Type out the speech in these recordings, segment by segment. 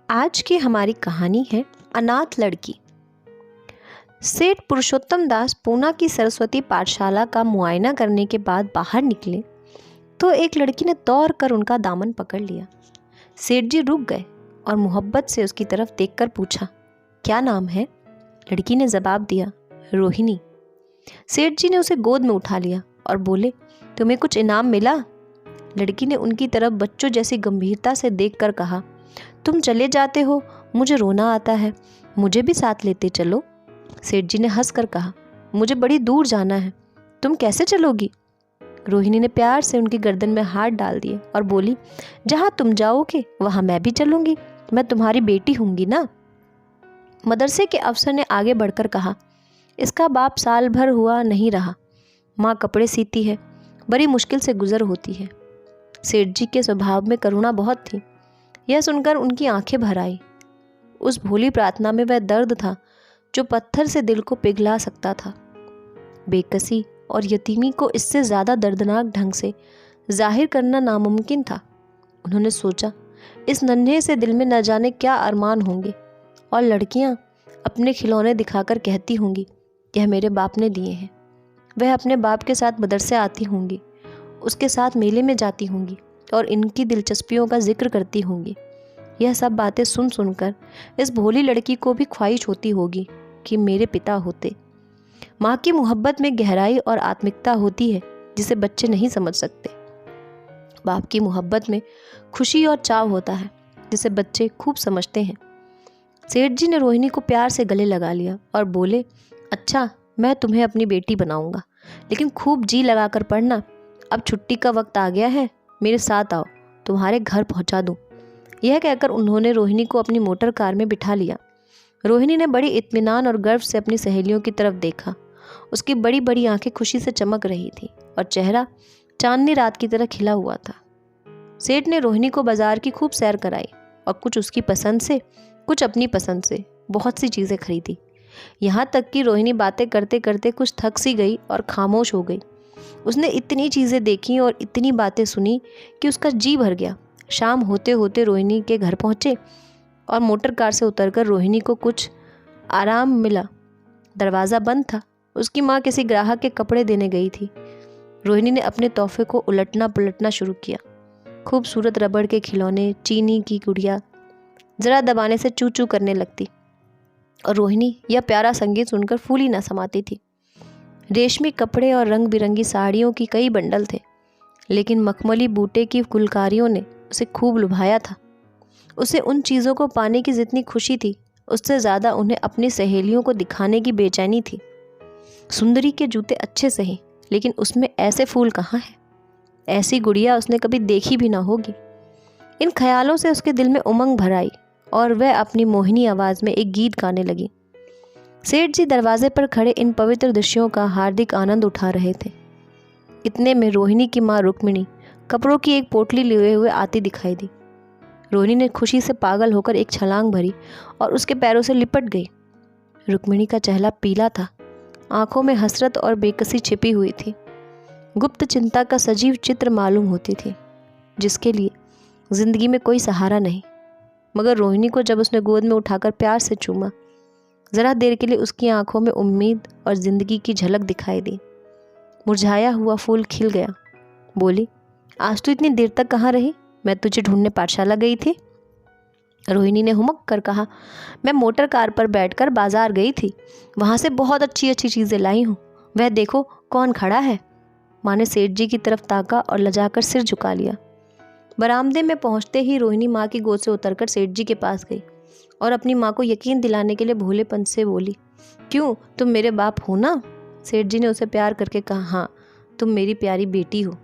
आज की हमारी कहानी है अनाथ लड़की। सेठ पुरुषोत्तम दास पूना की सरस्वती पाठशाला का मुआयना करने के बाद बाहर निकले तो एक लड़की ने दौड़ कर उनका दामन पकड़ लिया। सेठ जी रुक गए और मोहब्बत से उसकी तरफ देखकर पूछा, क्या नाम है? लड़की ने जवाब दिया, रोहिणी। सेठ जी ने उसे गोद में उठा लिया और बोले, तुम्हें कुछ इनाम मिला? लड़की ने उनकी तरफ बच्चों जैसी गंभीरता से देखकर कहा, तुम चले जाते हो, मुझे रोना आता है, मुझे भी साथ लेते चलो। सेठ जी ने हंसकर कहा, मुझे बड़ी दूर जाना है, तुम कैसे चलोगी? रोहिणी ने प्यार से उनकी गर्दन में हाथ डाल दिए और बोली, जहाँ तुम जाओगे वहाँ मैं भी चलूंगी, मैं तुम्हारी बेटी होंगी ना। मदरसे के अफसर ने आगे बढ़कर कहा, इसका बाप साल भर हुआ नहीं रहा, माँ कपड़े सीती है, बड़ी मुश्किल से गुजर होती है। सेठ जी के स्वभाव में करुणा बहुत थी। यह सुनकर उनकी आंखें भर आई। उस भोली प्रार्थना में वह दर्द था जो पत्थर से दिल को पिघला सकता था। बेकसी और यतीमी को इससे ज़्यादा दर्दनाक ढंग से जाहिर करना नामुमकिन था। उन्होंने सोचा, इस नन्हे से दिल में न जाने क्या अरमान होंगे और लड़कियां अपने खिलौने दिखाकर कहती होंगी, यह मेरे बाप ने दिए हैं। वह अपने बाप के साथ मदरसे आती होंगी, उसके साथ मेले में जाती होंगी और इनकी दिलचस्पियों का जिक्र करती होंगी। यह सब बातें सुन सुनकर इस भोली लड़की को भी ख्वाहिश होती होगी कि मेरे पिता होते। माँ की मोहब्बत में गहराई और आत्मिकता होती है जिसे बच्चे नहीं समझ सकते। बाप की मोहब्बत में खुशी और चाव होता है जिसे बच्चे खूब समझते हैं। सेठ जी ने रोहिणी को प्यार से गले लगा लिया और बोले, अच्छा, मैं तुम्हें अपनी बेटी बनाऊंगा, लेकिन खूब जी लगाकर पढ़ना। अब छुट्टी का वक्त आ गया है, मेरे साथ आओ, तुम्हारे घर पहुंचा दूं। यह कहकर उन्होंने रोहिणी को अपनी मोटर कार में बिठा लिया। रोहिणी ने बड़ी इत्मीनान और गर्व से अपनी सहेलियों की तरफ देखा। उसकी बड़ी बड़ी आंखें खुशी से चमक रही थी और चेहरा चांदनी रात की तरह खिला हुआ था। सेठ ने रोहिणी को बाजार की खूब सैर कराई और कुछ उसकी पसंद से, कुछ अपनी पसंद से बहुत सी चीज़ें खरीदी। यहाँ तक कि रोहिणी बातें करते करते कुछ थक सी गई और खामोश हो गई। उसने इतनी चीज़ें देखी और इतनी बातें सुनी कि उसका जी भर गया। शाम होते होते रोहिणी के घर पहुँचे और मोटर कार से उतरकर रोहिणी को कुछ आराम मिला। दरवाज़ा बंद था। उसकी माँ किसी ग्राहक के कपड़े देने गई थी। रोहिणी ने अपने तोहफे को उलटना पलटना शुरू किया। खूबसूरत रबड़ के खिलौने, चीनी की गुड़िया ज़रा दबाने से चू चू करने लगती और रोहिणी यह प्यारा संगीत सुनकर फूली न समाती थी। रेशमी कपड़े और रंग बिरंगी साड़ियों की कई बंडल थे, लेकिन मखमली बूटे की फुलकारियों ने उसे खूब लुभाया था। उसे उन चीज़ों को पाने की जितनी खुशी थी, उससे ज़्यादा उन्हें अपनी सहेलियों को दिखाने की बेचैनी थी। सुंदरी के जूते अच्छे सही, लेकिन उसमें ऐसे फूल कहाँ हैं? ऐसी गुड़िया उसने कभी देखी भी ना होगी। इन ख्यालों से उसके दिल में उमंग भर आई और वह अपनी मोहिनी आवाज़ में एक गीत गाने लगी। सेठ जी दरवाजे पर खड़े इन पवित्र दृश्यों का हार्दिक आनंद उठा रहे थे। इतने में रोहिणी की माँ रुक्मिणी कपड़ों की एक पोटली लिए हुए आती दिखाई दी। रोहिणी ने खुशी से पागल होकर एक छलांग भरी और उसके पैरों से लिपट गई। रुक्मिणी का चेहरा पीला था, आंखों में हसरत और बेकसी छिपी हुई थी। गुप्त चिंता का सजीव चित्र मालूम होती थी, जिसके लिए जिंदगी में कोई सहारा नहीं। मगर रोहिणी को जब उसने गोद में उठाकर प्यार से चूमा, ज़रा देर के लिए उसकी आंखों में उम्मीद और ज़िंदगी की झलक दिखाई दी। मुरझाया हुआ फूल खिल गया। बोली, आज तू इतनी देर तक कहाँ रही? मैं तुझे ढूंढने पाठशाला गई थी। रोहिणी ने हुमक कर कहा, मैं मोटर कार पर बैठकर बाजार गई थी, वहाँ से बहुत अच्छी अच्छी चीज़ें लाई हूँ। वह देखो कौन खड़ा है। माँ ने सेठ जी की तरफ ताका और लजाकर सिर झुका लिया। बरामदे में पहुँचते ही रोहिणी माँ की गोद से उतरकर सेठ जी के पास गई और अपनी माँ को यकीन दिलाने के लिए भोलेपन से बोली, क्यों, तुम मेरे बाप हो ना? सेठ जी ने उसे प्यार करके कहा, हाँ, तुम मेरी प्यारी बेटी हो।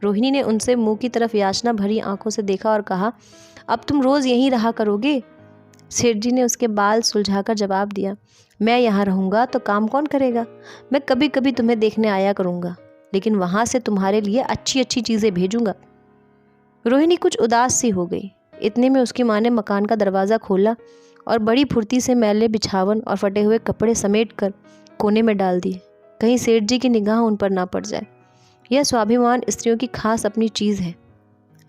रोहिणी ने उनसे मुंह की तरफ याचना भरी आंखों से देखा और कहा, अब तुम रोज़ यहीं रहा करोगे? सेठ जी ने उसके बाल सुलझाकर जवाब दिया, मैं यहाँ रहूँगा तो काम कौन करेगा? मैं कभी कभी तुम्हें देखने आया करूँगा, लेकिन वहाँ से तुम्हारे लिए अच्छी अच्छी चीज़ें भेजूँगा। रोहिणी कुछ उदास सी हो गई। इतने में उसकी माँ ने मकान का दरवाज़ा खोला और बड़ी फुर्ती से मैले बिछावन और फटे हुए कपड़े समेट कर कोने में डाल दिए, कहीं सेठ जी की निगाह उन पर ना पड़ जाए। यह स्वाभिमान स्त्रियों की खास अपनी चीज़ है।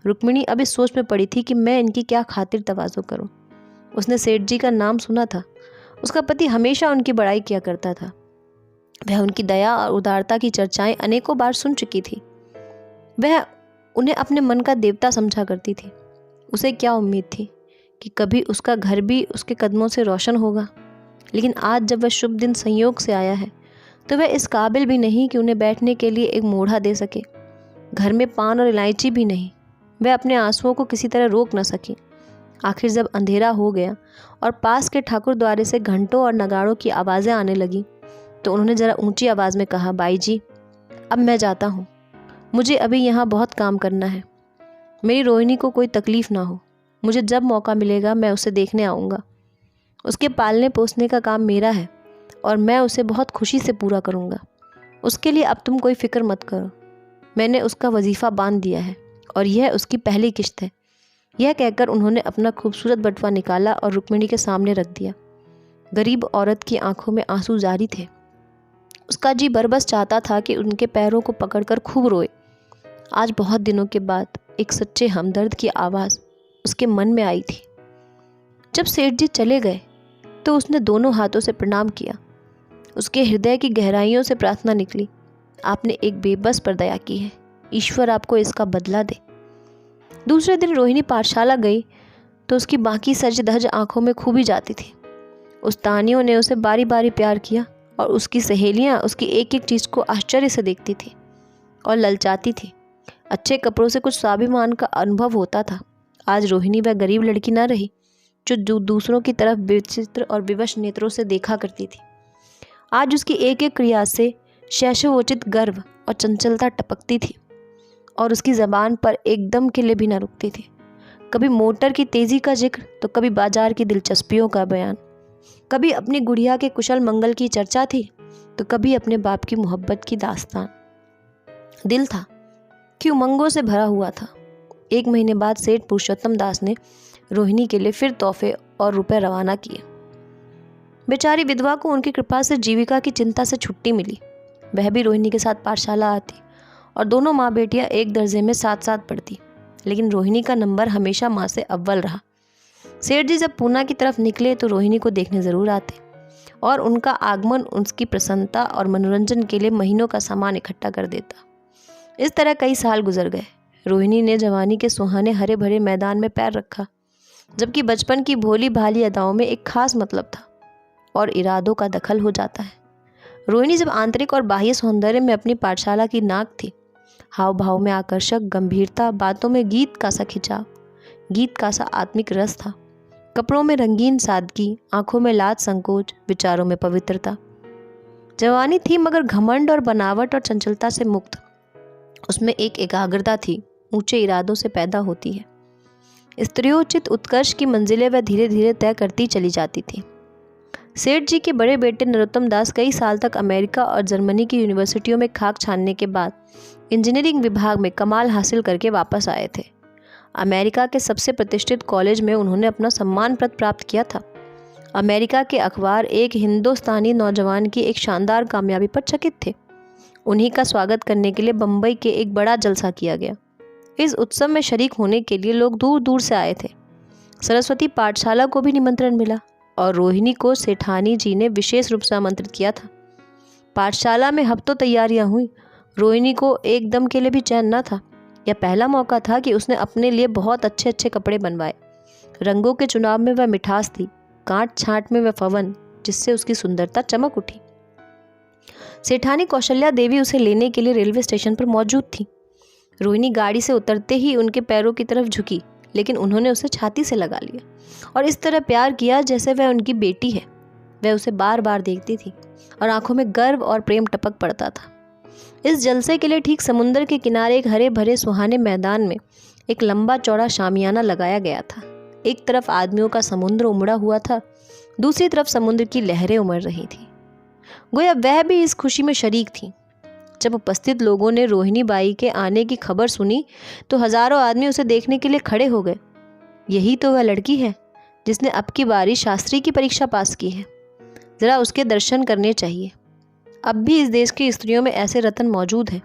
रुक्मिणी अब इस सोच में पड़ी थी कि मैं इनकी क्या खातिर तवाज़ो करूं। उसने सेठ जी का नाम सुना था। उसका पति हमेशा उनकी बड़ाई किया करता था। वह उनकी दया और उदारता की चर्चाएं अनेकों बार सुन चुकी थी। वह उन्हें अपने मन का देवता समझा करती थी। उसे क्या उम्मीद थी कि कभी उसका घर भी उसके कदमों से रोशन होगा, लेकिन आज जब वह शुभ दिन संयोग से आया है तो वह इस काबिल भी नहीं कि उन्हें बैठने के लिए एक मोढ़ा दे सके। घर में पान और इलायची भी नहीं। वह अपने आंसुओं को किसी तरह रोक न सकी। आखिर जब अंधेरा हो गया और पास के ठाकुर द्वारे से घंटों और नगाड़ों की आवाज़ें आने लगी तो उन्होंने ज़रा ऊंची आवाज़ में कहा, बाई जी, अब मैं जाता हूँ। मुझे अभी यहाँ बहुत काम करना है। मेरी रोहिणी को कोई तकलीफ़ ना हो। मुझे जब मौका मिलेगा मैं उसे देखने आऊँगा। उसके पालने पोसने का काम मेरा है और मैं उसे बहुत खुशी से पूरा करूँगा। उसके लिए अब तुम कोई फ़िक्र मत करो। मैंने उसका वजीफ़ा बांध दिया है और यह उसकी पहली किश्त है। यह कहकर उन्होंने अपना खूबसूरत बटुआ निकाला और रुक्मिणी के सामने रख दिया। गरीब औरत की आंखों में आंसू जारी थे। उसका जी बरबस चाहता था कि उनके पैरों को पकड़कर खूब रोए। आज बहुत दिनों के बाद एक सच्चे हमदर्द की आवाज़ उसके मन में आई थी। जब सेठ जी चले गए तो उसने दोनों हाथों से प्रणाम किया। उसके हृदय की गहराइयों से प्रार्थना निकली, आपने एक बेबस पर दया की है, ईश्वर आपको इसका बदला दे। दूसरे दिन रोहिणी पाठशाला गई तो उसकी बाकी सज धज आंखों में खूबी जाती थी। उस्तानियों ने उसे बारी बारी प्यार किया और उसकी सहेलियां उसकी एक एक चीज़ को आश्चर्य से देखती थी और ललचाती थी। अच्छे कपड़ों से कुछ स्वाभिमान का अनुभव होता था। आज रोहिणी वह गरीब लड़की न रही जो दूसरों की तरफ विचित्र और विवश नेत्रों से देखा करती थी। आज उसकी एक एक क्रिया से शैशवोचित गर्व और चंचलता टपकती थी और उसकी ज़बान पर एकदम के लिए भी न रुकती थी। कभी मोटर की तेज़ी का जिक्र तो कभी बाजार की दिलचस्पियों का बयान, कभी अपनी गुड़िया के कुशल मंगल की चर्चा थी तो कभी अपने बाप की मोहब्बत की दास्तान। दिल था कि उमंगों से भरा हुआ था। 1 महीने बाद सेठ पुरुषोत्तम दास ने रोहिणी के लिए फिर तोहफे और रुपए रवाना किए। बेचारी विधवा को उनकी कृपा से जीविका की चिंता से छुट्टी मिली। वह भी रोहिणी के साथ पाठशाला आती और दोनों माँ बेटियाँ एक दर्जे में साथ साथ पढ़ती, लेकिन रोहिणी का नंबर हमेशा माँ से अव्वल रहा। सेठ जी जब पूना की तरफ निकले तो रोहिणी को देखने ज़रूर आते और उनका आगमन उसकी प्रसन्नता और मनोरंजन के लिए महीनों का सामान इकट्ठा कर देता। इस तरह कई साल गुजर गए। रोहिणी ने जवानी के सुहाने हरे भरे मैदान में पैर रखा, जबकि बचपन की भोली भाली अदाओं में एक खास मतलब था और इरादों का दखल हो जाता है। रोहिणी जब आंतरिक और बाह्य सौंदर्य में अपनी पाठशाला की नाक थी, हाव भाव में आकर्षक गंभीरता, बातों में गीत का सा खिंचाव, गीत का सा आत्मिक रस था, कपड़ों में रंगीन सादगी, आंखों में लाज संकोच, विचारों में पवित्रता। जवानी थी मगर घमंड और बनावट और चंचलता से मुक्त। उसमें एक एकाग्रता थी, ऊंचे इरादों से पैदा होती है। स्त्रियोचित उत्कर्ष की मंजिलें वह धीरे धीरे तय करती चली जाती थी। सेठ जी के बड़े बेटे नरोत्तम दास कई साल तक अमेरिका और जर्मनी की यूनिवर्सिटियों में खाक छानने के बाद इंजीनियरिंग विभाग में कमाल हासिल करके वापस आए थे। अमेरिका के सबसे प्रतिष्ठित कॉलेज में उन्होंने अपना सम्मान पत्र प्राप्त किया था। अमेरिका के अखबार एक हिंदुस्तानी नौजवान की एक शानदार कामयाबी पर चकित थे। उन्हीं का स्वागत करने के लिए बम्बई के एक बड़ा जलसा किया गया। इस उत्सव में शरीक होने के लिए लोग दूर दूर से आए थे। सरस्वती पाठशाला को भी निमंत्रण मिला और रोहिणी को सेठानी जी ने विशेष रूप से आमंत्रित किया था। पाठशाला में हफ्तों तैयारियां हुई। रोहिणी को एकदम के लिए भी चैन न था। यह पहला मौका था कि उसने अपने लिए बहुत अच्छे अच्छे कपड़े बनवाए। रंगों के चुनाव में वह मिठास थी, काट छांट में वह फवन, जिससे उसकी सुंदरता चमक उठी। सेठानी कौशल्या देवी उसे लेने के लिए रेलवे स्टेशन पर मौजूद थी। रोहिणी गाड़ी से उतरते ही उनके पैरों की तरफ झुकी, लेकिन उन्होंने उसे छाती से लगा लिया और इस तरह प्यार किया जैसे वह उनकी बेटी है। वह उसे बार बार देखती थी और आंखों में गर्व और प्रेम टपक पड़ता था। इस जलसे के लिए ठीक समुद्र के किनारे एक हरे भरे सुहाने मैदान में एक लंबा चौड़ा शामियाना लगाया गया था। एक तरफ आदमियों का समुद्र उमड़ा हुआ था, दूसरी तरफ समुद्र की लहरें उमड़ रही थी। गोया वह भी इस खुशी में शरीक थी। जब उपस्थित लोगों ने रोहिणी बाई के आने की खबर सुनी तो हजारों आदमी उसे देखने के लिए खड़े हो गए। यही तो वह लड़की है जिसने अब की बारी शास्त्री की परीक्षा पास की है। ज़रा उसके दर्शन करने चाहिए। अब भी इस देश की स्त्रियों में ऐसे रतन मौजूद हैं।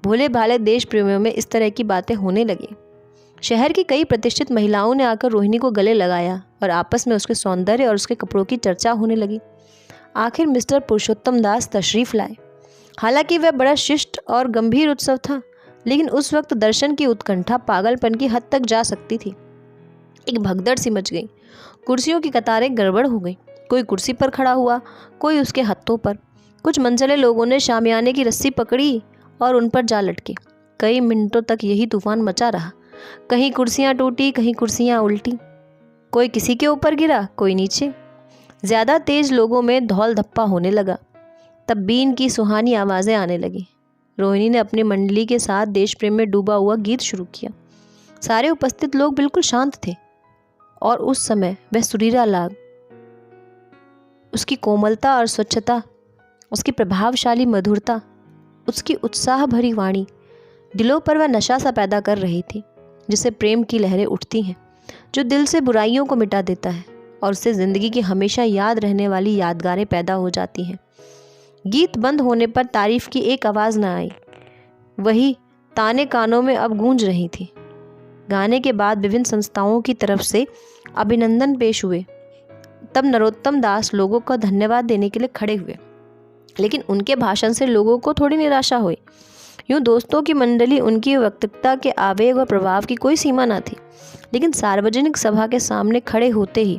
भोले भाले देश प्रेमियों में इस तरह की बातें होने लगी। शहर की कई प्रतिष्ठित महिलाओं ने आकर रोहिणी को गले लगाया और आपस में उसके सौंदर्य और उसके कपड़ों की चर्चा होने लगी। आखिर मिस्टर पुरुषोत्तम दास तशरीफ लाए। हालांकि वह बड़ा शिष्ट और गंभीर उत्सव था, लेकिन उस वक्त दर्शन की उत्कंठा पागलपन की हद तक जा सकती थी। एक भगदड़ सी मच गई। कुर्सियों की कतारें गड़बड़ हो गई। कोई कुर्सी पर खड़ा हुआ, कोई उसके हत्थों पर। कुछ मनचले लोगों ने शामियाने की रस्सी पकड़ी और उन पर जा लटके। कई मिनटों तक यही तूफान मचा रहा। कहीं कुर्सियां टूटी, कहीं कुर्सियां उल्टी। कोई किसी के ऊपर गिरा, कोई नीचे। ज़्यादा तेज लोगों में धौल धप्पा होने लगा। तब बीन की सुहानी आवाज़ें आने लगी। रोहिणी ने अपनी मंडली के साथ देश प्रेम में डूबा हुआ गीत शुरू किया। सारे उपस्थित लोग बिल्कुल शांत थे और उस समय वह सुरीला लाग, उसकी कोमलता और स्वच्छता, उसकी प्रभावशाली मधुरता, उसकी उत्साह भरी वाणी दिलों पर वह नशा सा पैदा कर रही थी, जिससे प्रेम की लहरें उठती हैं, जो दिल से बुराइयों को मिटा देता है और उससे ज़िंदगी की हमेशा याद रहने वाली यादगारें पैदा हो जाती हैं। गीत बंद होने पर तारीफ की एक आवाज़ न आई। वही ताने कानों में अब गूंज रही थी। गाने के बाद विभिन्न संस्थाओं की तरफ से अभिनंदन पेश हुए। तब नरोत्तम दास लोगों का धन्यवाद देने के लिए खड़े हुए, लेकिन उनके भाषण से लोगों को थोड़ी निराशा हुई। यूँ दोस्तों की मंडली, उनकी वक्तृता के आवेग और प्रभाव की कोई सीमा न थी, लेकिन सार्वजनिक सभा के सामने खड़े होते ही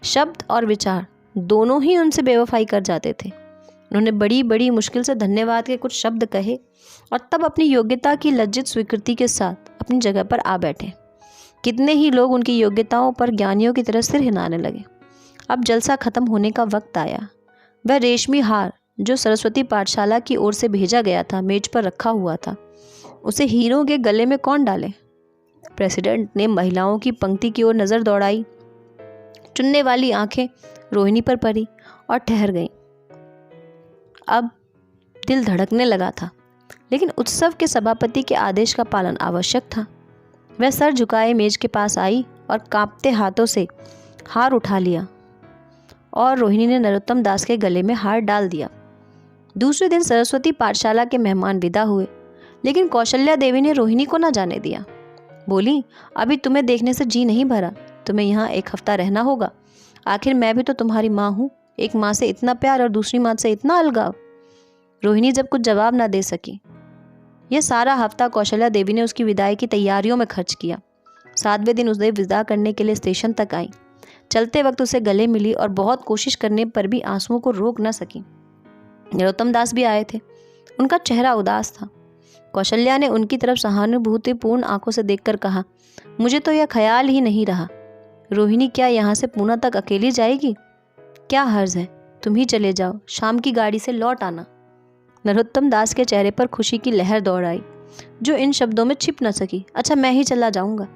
शब्द और विचार दोनों ही उनसे बेवफाई कर जाते थे। उन्होंने बड़ी बड़ी मुश्किल से धन्यवाद के कुछ शब्द कहे और तब अपनी योग्यता की लज्जित स्वीकृति के साथ अपनी जगह पर आ बैठे। कितने ही लोग उनकी योग्यताओं पर ज्ञानियों की तरह सिर हिलाने लगे। अब जलसा खत्म होने का वक्त आया। वह रेशमी हार जो सरस्वती पाठशाला की ओर से भेजा गया था, मेज पर रखा हुआ था। उसे हीरों के गले में कौन डाले? प्रेसिडेंट ने महिलाओं की पंक्ति की ओर नज़र दौड़ाई। चुनने वाली आंखें रोहिणी पर पड़ी और ठहर गईं। अब दिल धड़कने लगा था, लेकिन उत्सव के सभापति के आदेश का पालन आवश्यक था। वह सर झुकाए मेज के पास आई और कांपते हाथों से हार उठा लिया और रोहिणी ने नरोत्तम दास के गले में हार डाल दिया। दूसरे दिन सरस्वती पाठशाला के मेहमान विदा हुए, लेकिन कौशल्या देवी ने रोहिणी को न जाने दिया। बोली, अभी तुम्हें देखने से जी नहीं भरा, तुम्हें यहाँ एक हफ्ता रहना होगा। आखिर मैं भी तो तुम्हारी माँ हूँ। एक माँ से इतना प्यार और दूसरी माँ से इतना अलगाव। रोहिणी जब कुछ जवाब ना दे सकी। यह सारा हफ्ता कौशल्या देवी ने उसकी विदाई की तैयारियों में खर्च किया। 7वें दिन उसे विदा करने के लिए स्टेशन तक आई। चलते वक्त उसे गले मिली और बहुत कोशिश करने पर भी आंसुओं को रोक न सकी। नरोत्तम दास भी आए थे। उनका चेहरा उदास था। कौशल्या ने उनकी तरफ सहानुभूतिपूर्ण आंखों से देखकर कहा, मुझे तो यह ख्याल ही नहीं रहा। रोहिणी क्या यहाँ से पूना तक अकेली जाएगी? क्या हर्ज है, तुम ही चले जाओ, शाम की गाड़ी से लौट आना। नरोत्तम दास के चेहरे पर खुशी की लहर दौड़ आई, जो इन शब्दों में छिप न सकी। अच्छा, मैं ही चला जाऊंगा।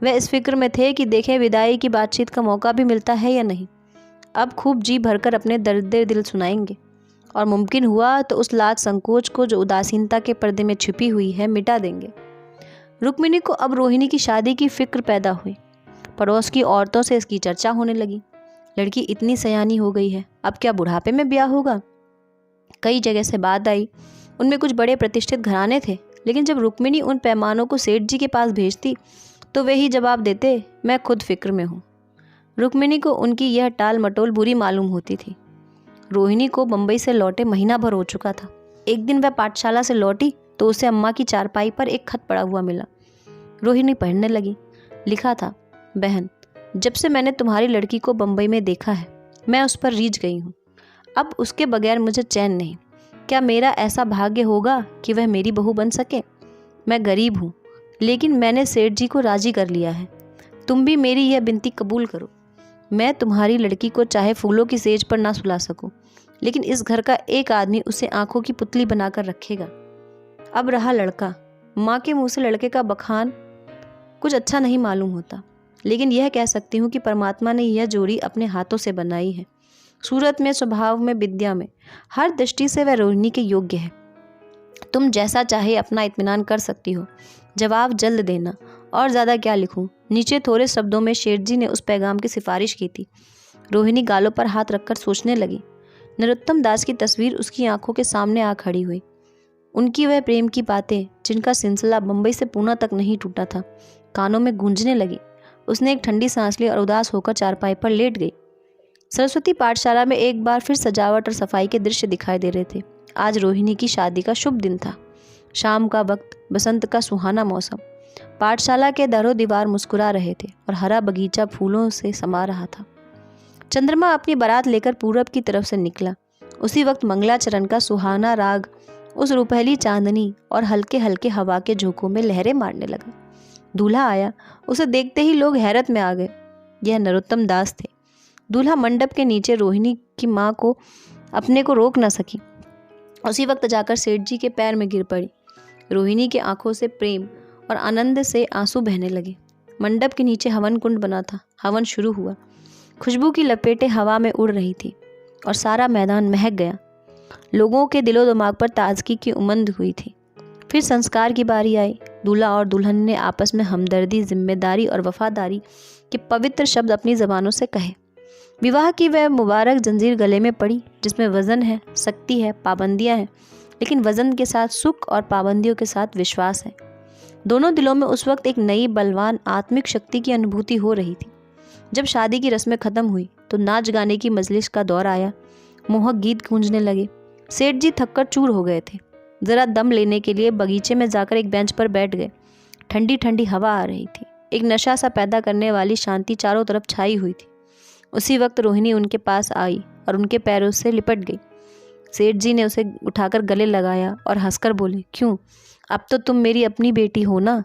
वह इस फिक्र में थे कि देखें विदाई की बातचीत का मौका भी मिलता है या नहीं। अब खूब जी भरकर अपने दर्द दिल सुनाएंगे और मुमकिन हुआ तो उस लाज संकोच को जो उदासीनता के पर्दे में छिपी हुई है मिटा देंगे। रुक्मिणी को अब रोहिणी की शादी की फिक्र पैदा हुई। पड़ोस की औरतों से इसकी चर्चा होने लगी। लड़की इतनी सयानी हो गई है, अब क्या बुढ़ापे में ब्याह होगा? कई जगह से बात आई। उनमें कुछ बड़े प्रतिष्ठित घराने थे, लेकिन जब रुक्मिणी उन पैमानों को सेठ जी के पास भेजती तो वे ही जवाब देते, मैं खुद फिक्र में हूँ। रुक्मिणी को उनकी यह टाल मटोल बुरी मालूम होती थी। रोहिणी को बम्बई से लौटे महीना भर हो चुका था। एक दिन वह पाठशाला से लौटी तो उसे अम्मा की चारपाई पर एक खत पड़ा हुआ मिला। रोहिणी पढ़ने लगी। लिखा था, बहन, जब से मैंने तुम्हारी लड़की को बम्बई में देखा है, मैं उस पर रीझ गई हूँ। अब उसके बगैर मुझे चैन नहीं। क्या मेरा ऐसा भाग्य होगा कि वह मेरी बहू बन सके? मैं गरीब हूँ, लेकिन मैंने सेठ जी को राजी कर लिया है। तुम भी मेरी यह विनती कबूल करो। मैं तुम्हारी लड़की को चाहे फूलों की सेज पर ना सुला सकूं, लेकिन इस घर का एक आदमी उसे आंखों की पुतली बनाकर रखेगा। अब रहा लड़का, माँ के मुंह से लड़के का बखान कुछ अच्छा नहीं मालूम होता, लेकिन यह कह सकती हूँ कि परमात्मा ने यह जोड़ी अपने हाथों से बनाई है। सूरत में, स्वभाव में, विद्या में, हर दृष्टि से वह रोहिणी के योग्य है। तुम जैसा चाहे अपना इत्मीनान कर सकती हो। जवाब जल्द देना। और ज़्यादा क्या लिखूं? नीचे थोड़े शब्दों में शेठ जी ने उस पैगाम की सिफारिश की थी। रोहिणी गालों पर हाथ रखकर सोचने लगी। नरोत्तम दास की तस्वीर उसकी आंखों के सामने आ खड़ी हुई। उनकी वह प्रेम की बातें, जिनका सिलसिला बम्बई से पूना तक नहीं टूटा था, कानों में गूंजने लगी। उसने एक ठंडी सांस ली और उदास होकर चारपाई पर लेट गई। सरस्वती पाठशाला में एक बार फिर सजावट और सफाई के दृश्य दिखाई दे रहे थे। आज रोहिणी की शादी का शुभ दिन था। शाम का वक्त, बसंत का सुहाना मौसम। पाठशाला के दरों दीवार मुस्कुरा रहे थे और हरा बगीचा फूलों से समा रहा था। चंद्रमा अपनी बारात लेकर पूरब की तरफ से निकला। उसी वक्त मंगलाचरण का सुहाना राग उस रुपहली चांदनी और हल्के हल्के हवा के झोंकों में लहरें मारने लगा। दूल्हा आया। उसे देखते ही लोग हैरत में आ गए। यह नरोत्तम दास थे। दूल्हा मंडप के नीचे रोहिणी की माँ को अपने को रोक न सकी। उसी वक्त जाकर सेठ जी के पैर में गिर पड़ी। रोहिणी की आंखों से प्रेम और आनंद से आंसू बहने लगे। मंडप के नीचे हवन कुंड बना था। हवन शुरू हुआ। खुशबू की लपेटें हवा में उड़ रही थी और सारा मैदान महक गया। लोगों के दिलो दिमाग पर ताजगी की उमंग हुई थी। फिर संस्कार की बारी आई। दूल्हा और दुल्हन ने आपस में हमदर्दी, जिम्मेदारी और वफादारी के पवित्र शब्द अपनी ज़बानों से कहे। विवाह की वह मुबारक जंजीर गले में पड़ी जिसमें वजन है, शक्ति है, पाबंदियां हैं, लेकिन वजन के साथ सुख और पाबंदियों के साथ विश्वास है। दोनों दिलों में उस वक्त एक नई बलवान आत्मिक शक्ति की अनुभूति हो रही थी। जब शादी की रस्में खत्म हुई तो नाच गाने की मजलिस का दौर आया। मोहक गीत गूंजने लगे। सेठ जी थककर चूर हो गए थे। जरा दम लेने के लिए बगीचे में जाकर एक बेंच पर बैठ गए। ठंडी ठंडी हवा आ रही थी। एक नशा सा पैदा करने वाली शांति चारों तरफ छाई हुई थी। उसी वक्त रोहिणी उनके पास आई और उनके पैरों से लिपट गई। सेठ जी ने उसे उठाकर गले लगाया और हंसकर बोले, क्यों, अब तो तुम मेरी अपनी बेटी हो ना।